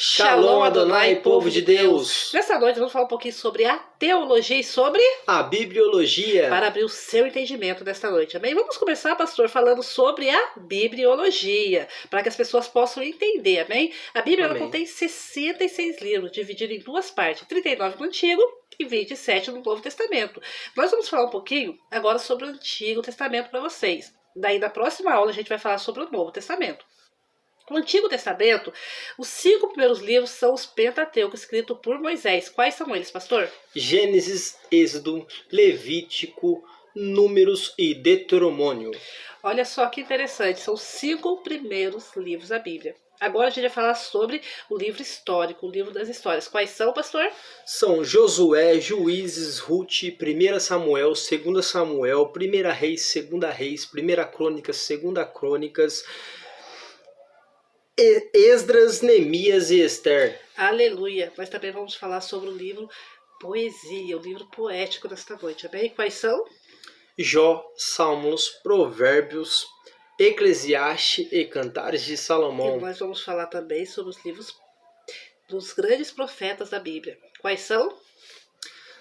Shalom Adonai, povo de Deus! Nessa noite vamos falar um pouquinho sobre a teologia e sobre a bibliologia. Para abrir o seu entendimento nesta noite, amém? Vamos começar, pastor, falando sobre a bibliologia, para que as pessoas possam entender, amém? A Bíblia ela contém 66 livros, divididos em duas partes, 39 no Antigo e 27 no Novo Testamento. Nós vamos falar um pouquinho agora sobre o Antigo Testamento para vocês. Daí, na próxima aula, a gente vai falar sobre o Novo Testamento. No Antigo Testamento, os 5 primeiros livros são os Pentateuco, escritos por Moisés. Quais são eles, pastor? Gênesis, Êxodo, Levítico, Números e Deuteronômio. Olha só que interessante, são os 5 primeiros livros da Bíblia. Agora a gente vai falar sobre o livro histórico, o livro das histórias. Quais são, pastor? São Josué, Juízes, Ruth, 1 Samuel, 2 Samuel, 1 Reis, 2 Reis, 1 Crônicas, 2 Crônicas, Esdras, Neemias e Esther. Aleluia! Nós também vamos falar sobre o livro Poesia, o livro poético desta noite, amém? Quais são? Jó, Salmos, Provérbios, Eclesiastes e Cantares de Salomão. E nós vamos falar também sobre os livros dos grandes profetas da Bíblia. Quais são?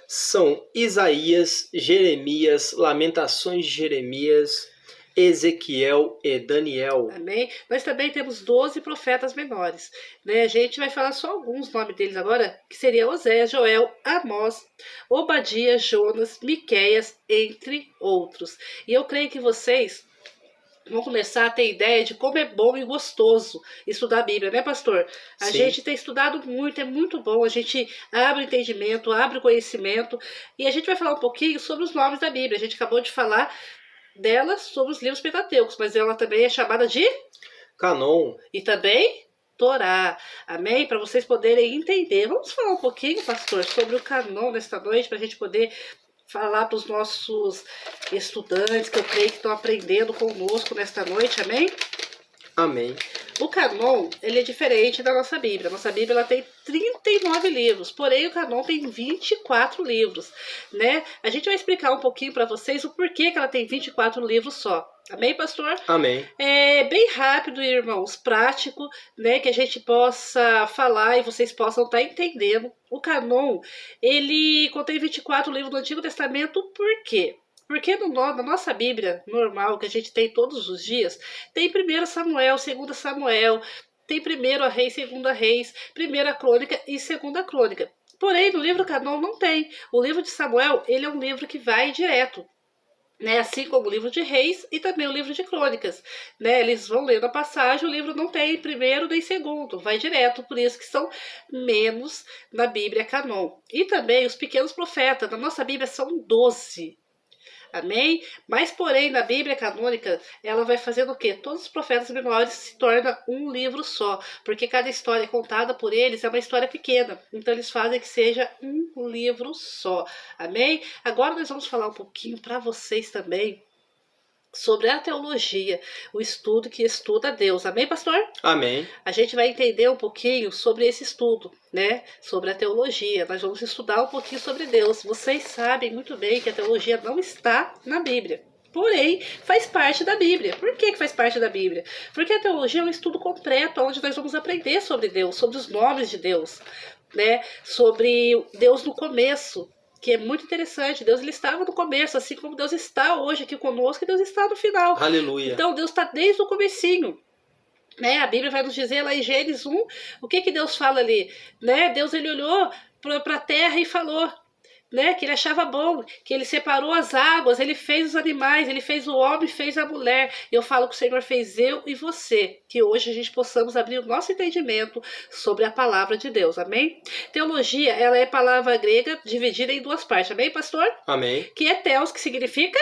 São Isaías, Jeremias, Lamentações de Jeremias, Ezequiel e Daniel. Amém? Nós também temos 12 profetas menores, né? A gente vai falar só alguns nomes deles agora, que seria Osés, Joel, Amós, Obadias, Jonas, Miqueias, entre outros. E eu creio que vocês vão começar a ter ideia de como é bom e gostoso estudar a Bíblia, né, pastor? A gente tem estudado muito, é muito bom, a gente abre o entendimento, abre o conhecimento, e a gente vai falar um pouquinho sobre os nomes da Bíblia. A gente acabou de falar dela sobre os livros pentateucos, mas ela também é chamada de Canon e também Torá, amém? Para vocês poderem entender. Vamos falar um pouquinho, pastor, sobre o Canon nesta noite, para a gente poder falar para os nossos estudantes, que eu creio que estão aprendendo conosco nesta noite, amém? Amém. O Canon, ele é diferente da nossa Bíblia. A nossa Bíblia ela tem 39 livros, porém o Canon tem 24 livros, né? A gente vai explicar um pouquinho para vocês o porquê que ela tem 24 livros só. Amém, pastor? Amém. É bem rápido, irmãos, prático, né? Que a gente possa falar e vocês possam estar entendendo. O Canon, ele contém 24 livros do Antigo Testamento, por quê? Porque na nossa Bíblia normal, que a gente tem todos os dias, tem 1 Samuel, 2 Samuel, tem 1 Reis, 2 Reis, 1 Crônica e 2 Crônica. Porém, no livro Canon não tem. O livro de Samuel, ele é um livro que vai direto, né? Assim como o livro de Reis e também o livro de Crônicas, né? Eles vão lendo a passagem, o livro não tem primeiro nem segundo, vai direto, por isso que são menos na Bíblia Canon. E também os pequenos profetas, na nossa Bíblia são 12. Amém? Mas, porém, na Bíblia canônica, ela vai fazendo o quê? Todos os profetas menores se tornam um livro só, porque cada história contada por eles é uma história pequena. Então, eles fazem que seja um livro só. Amém? Agora nós vamos falar um pouquinho para vocês também sobre a teologia, o estudo que estuda Deus. Amém, pastor? Amém. A gente vai entender um pouquinho sobre esse estudo, né? Sobre a teologia. Nós vamos estudar um pouquinho sobre Deus. Vocês sabem muito bem que a teologia não está na Bíblia. Porém, faz parte da Bíblia. Por que faz parte da Bíblia? Porque a teologia é um estudo completo, onde nós vamos aprender sobre Deus, sobre os nomes de Deus, né? Sobre Deus no começo, que é muito interessante. Deus ele estava no começo, assim como Deus está hoje aqui conosco, e Deus está no final. Aleluia. Então Deus está desde o comecinho, né? A Bíblia vai nos dizer lá em Gênesis 1, o que Deus fala ali, né? Deus ele olhou para a terra e falou, né? Que ele achava bom, que ele separou as águas, ele fez os animais, ele fez o homem, fez a mulher. Eu falo que o Senhor fez eu e você, que hoje a gente possamos abrir o nosso entendimento sobre a palavra de Deus, amém? Teologia, ela é palavra grega dividida em duas partes, amém, pastor? Amém. Que é teos, que significa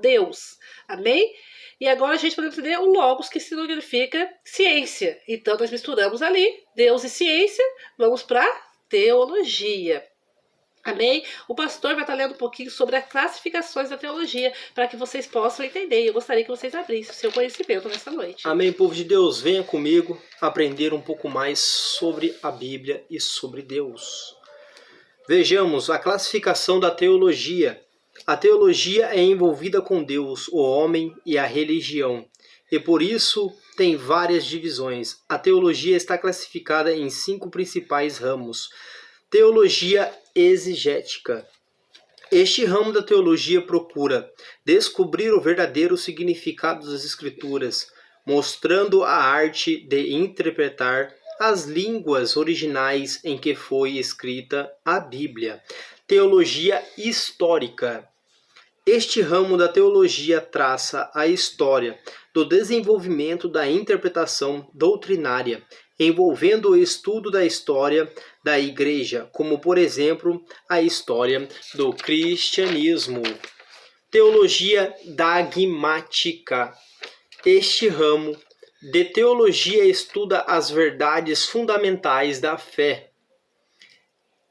Deus, amém? E agora a gente pode entender o logos, que significa ciência. Então nós misturamos ali Deus e ciência, vamos para teologia. Amém? O pastor vai estar lendo um pouquinho sobre as classificações da teologia, para que vocês possam entender. Eu gostaria que vocês abrissem o seu conhecimento nesta noite. Amém, povo de Deus. Venha comigo aprender um pouco mais sobre a Bíblia e sobre Deus. Vejamos a classificação da teologia. A teologia é envolvida com Deus, o homem e a religião. e por isso tem várias divisões. A teologia está classificada em 5 principais ramos. Teologia exegética. Este ramo da teologia procura descobrir o verdadeiro significado das Escrituras, mostrando a arte de interpretar as línguas originais em que foi escrita a Bíblia. Teologia histórica. Este ramo da teologia traça a história do desenvolvimento da interpretação doutrinária, envolvendo o estudo da história da Igreja, como, por exemplo, a história do cristianismo. Teologia dogmática. Este ramo de teologia estuda as verdades fundamentais da fé,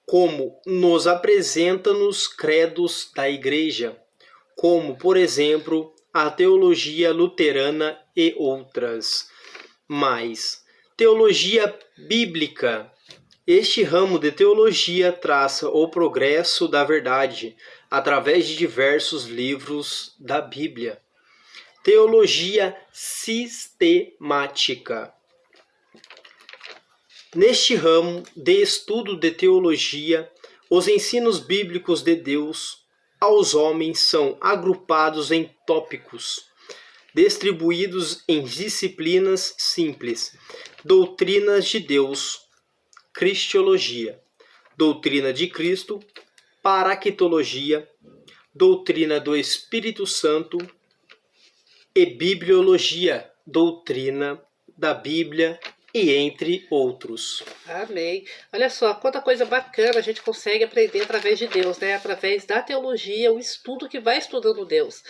como nos apresenta nos credos da Igreja, como, por exemplo, a teologia luterana e outras. Mas, teologia bíblica. Este ramo de teologia traça o progresso da verdade através de diversos livros da Bíblia. Teologia sistemática. Neste ramo de estudo de teologia, os ensinos bíblicos de Deus aos homens são agrupados em tópicos, distribuídos em disciplinas simples: doutrinas de Deus, cristologia, doutrina de Cristo, paractologia, doutrina do Espírito Santo e bibliologia, doutrina da Bíblia, e entre outros. Amém. Olha só, quanta coisa bacana a gente consegue aprender através de Deus, né? Através da teologia, o estudo que vai estudando Deus.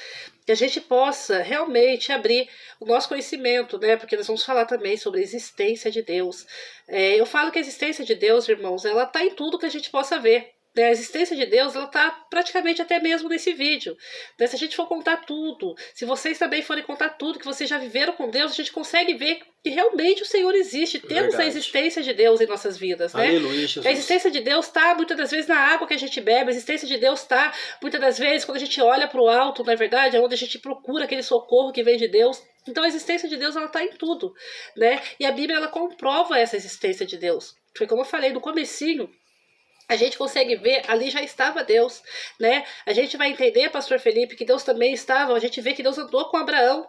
Que a gente possa realmente abrir o nosso conhecimento, né? Porque nós vamos falar também sobre a existência de Deus. Eu falo que a existência de Deus, irmãos, ela está em tudo que a gente possa ver. A existência de Deus, ela está praticamente até mesmo nesse vídeo. Se a gente for contar tudo, se vocês também forem contar tudo que vocês já viveram com Deus, a gente consegue ver que realmente o Senhor existe. Temos a existência de Deus em nossas vidas, né? Aleluia, Jesus. A existência de Deus está muitas das vezes na água que a gente bebe, a existência de Deus está muitas das vezes quando a gente olha para o alto, na verdade, é onde a gente procura aquele socorro que vem de Deus. Então a existência de Deus, ela está em tudo, né? E a Bíblia, ela comprova essa existência de Deus. Foi como eu falei no comecinho, a gente consegue ver, ali já estava Deus, né? A gente vai entender, pastor Felipe, que Deus também estava, a gente vê que Deus andou com Abraão,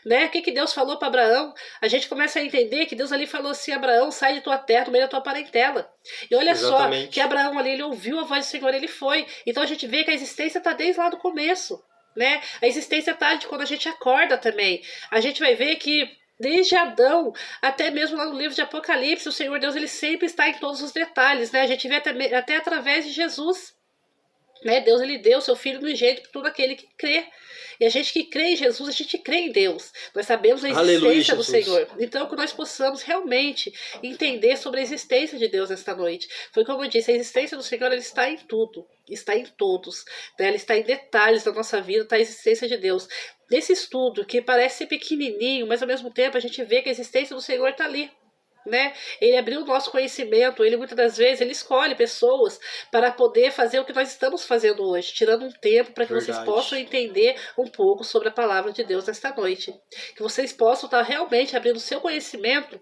né? O que Deus falou para Abraão? A gente começa a entender que Deus ali falou assim: Abraão, sai de tua terra, do meio da tua parentela. E olha Exatamente. só, que Abraão ali, ele ouviu a voz do Senhor, ele foi. Então a gente vê que a existência está desde lá do começo, né? A existência está de quando a gente acorda também. A gente vai ver que desde Adão, até mesmo lá no livro de Apocalipse, o Senhor Deus, ele sempre está em todos os detalhes, né? A gente vê até através de Jesus, né? Deus, ele deu o seu Filho unigênito para todo aquele que crê. E a gente que crê em Jesus, a gente crê em Deus. Nós sabemos a existência do Senhor. Então, que nós possamos realmente entender sobre a existência de Deus nesta noite. Foi como eu disse, a existência do Senhor, ela está em tudo, está em todos, né? Ela está em detalhes da nossa vida, está a existência de Deus. Nesse estudo, que parece pequenininho, mas ao mesmo tempo a gente vê que a existência do Senhor está ali, né? Ele abriu o nosso conhecimento, ele muitas das vezes ele escolhe pessoas para poder fazer o que nós estamos fazendo hoje, tirando um tempo para que vocês possam entender um pouco sobre a palavra de Deus nesta noite. Que vocês possam estar realmente abrindo o seu conhecimento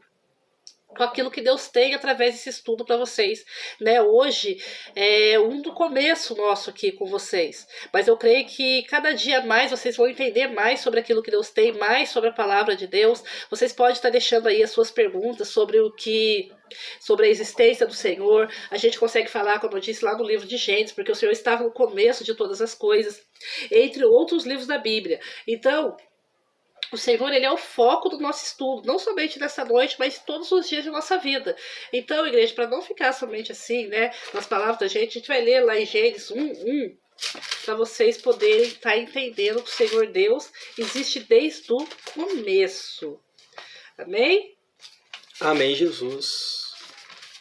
com aquilo que Deus tem através desse estudo para vocês, né? Hoje é um do começo nosso aqui com vocês, mas eu creio que cada dia mais vocês vão entender mais sobre aquilo que Deus tem, mais sobre a palavra de Deus. Vocês podem estar deixando aí as suas perguntas sobre sobre a existência do Senhor. A gente consegue falar, como eu disse lá no livro de Gênesis, porque o Senhor estava no começo de todas as coisas, entre outros livros da Bíblia. Então, o Senhor, ele é o foco do nosso estudo, não somente nessa noite, mas todos os dias de nossa vida. Então, igreja, para não ficar somente assim, né, nas palavras da gente, a gente vai ler lá em Gênesis 1:1, para vocês poderem estar entendendo que o Senhor Deus existe desde o começo. Amém? Amém, Jesus.